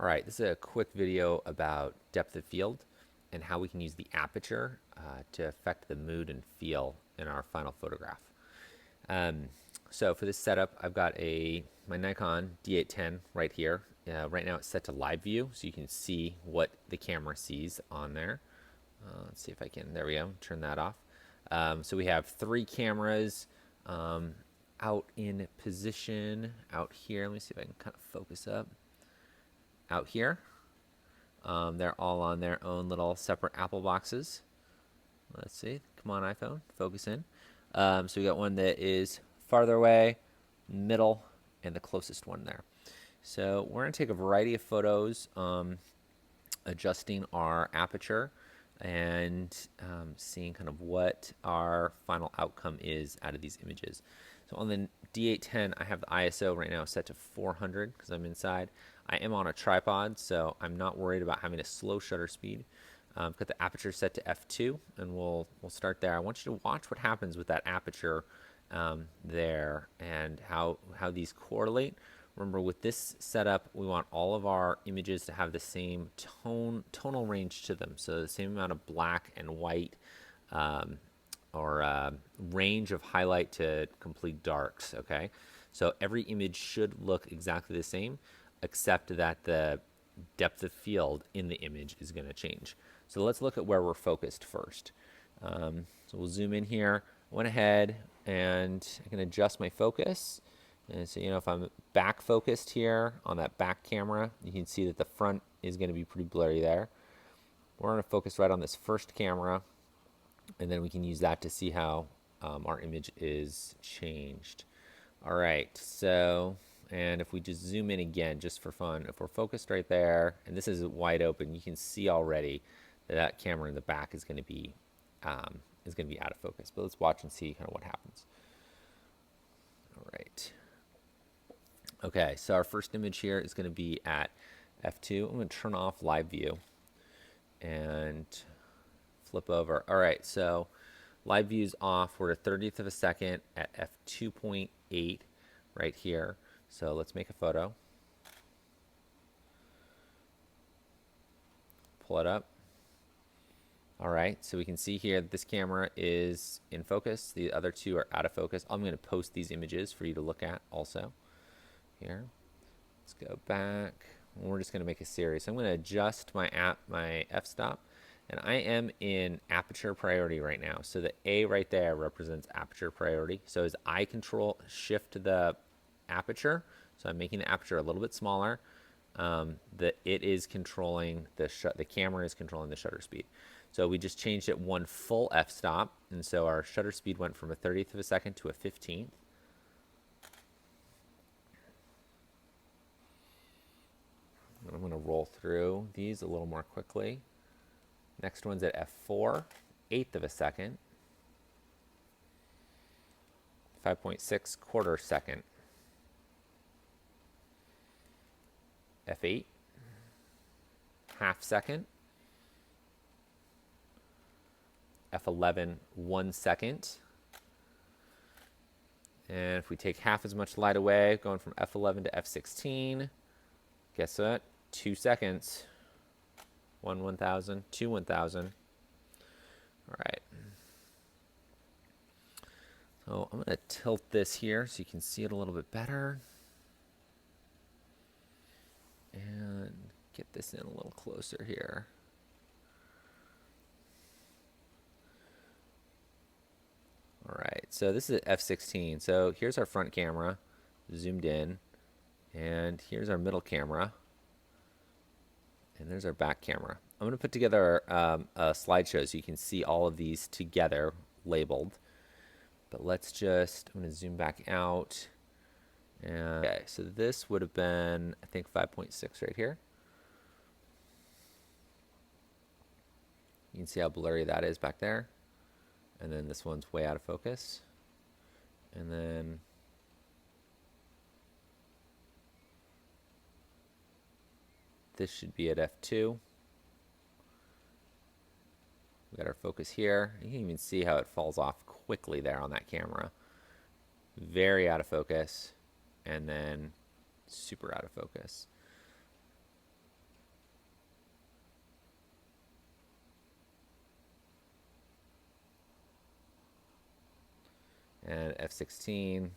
All right, this is a quick video about depth of field and how we can use the aperture to affect the mood and feel in our final photograph. Um, so for this setup, I've got my Nikon D810 right here. Right now it's set to live view, so you can see what the camera sees on there. Let's see if I can, there we go, turn that off. So we have three cameras out in position out here. Let me see if I can kind of focus up. Out here. They're all on their own little separate Apple boxes. Let's see. Come on, iPhone. Focus in. So we got one that is farther away, middle, and the closest one there. So we're going to take a variety of photos, adjusting our aperture and seeing kind of what our final outcome is out of these images. So on the D810, I have the ISO right now set to 400 because I'm inside. I am on a tripod, so I'm not worried about having a slow shutter speed. I've got the aperture set to f2, and we'll start there. I want you to watch what happens with that aperture there and how these correlate. Remember, with this setup, we want all of our images to have the same tonal range to them, so the same amount of black and white or range of highlight to complete darks, okay? So every image should look exactly the same, except that the depth of field in the image is going to change. So let's look at where we're focused first. So we'll zoom in here. I went ahead and I can adjust my focus. And so, if I'm back focused here on that back camera, you can see that the front is going to be pretty blurry there. We're going to focus right on this first camera, and then we can use that to see how our image is changed. All right, so, and if we just zoom in again, just for fun, if we're focused right there, and this is wide open, you can see already that that camera in the back is going to be out of focus. But let's watch and see kind of what happens. All right. Okay, so our first image here is going to be at f2. I'm going to turn off live view and flip over. All right, so live view's off. We're a 30th of a second at f2.8 right here. So let's make a photo. Pull it up. All right, so we can see here that this camera is in focus. The other two are out of focus. I'm going to post these images for you to look at also. Here, let's go back. We're just going to make a series. So I'm going to adjust my f-stop, and I am in aperture priority right now. So the A right there represents aperture priority. So as I shift the aperture, so I'm making the aperture a little bit smaller, it is controlling the camera is controlling the shutter speed. So we just changed it one full f-stop, and so our shutter speed went from a 30th of a second to a 15th. I'm going to roll through these a little more quickly. Next one's at f4, 1/8 of a second. 5.6 quarter second. f8, half second. f11, 1 second. And if we take half as much light away, going from f11 to f16, guess what? 2 seconds. 1/1000, 2/1000. All right. So I'm going to tilt this here so you can see it a little bit better. And get this in a little closer here. All right, so this is f16. So here's our front camera, zoomed in. And here's our middle camera. And there's our back camera. I'm going to put together a slideshow so you can see all of these together labeled. But I'm going to zoom back out. And, okay, so this would have been, I think, 5.6 right here. You can see how blurry that is back there. And then this one's way out of focus. And then this should be at f2. We got our focus here. You can even see how it falls off quickly there on that camera. Very out of focus, and then super out of focus. and F16.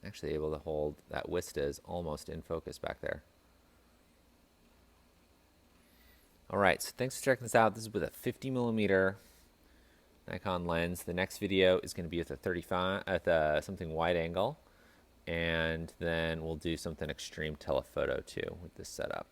Actually able to hold that Vista is almost in focus back there. All right, so thanks for checking this out. This is with a 50mm Nikon lens. The next video is going to be with a 35 at something wide angle, and then we'll do something extreme telephoto too with this setup.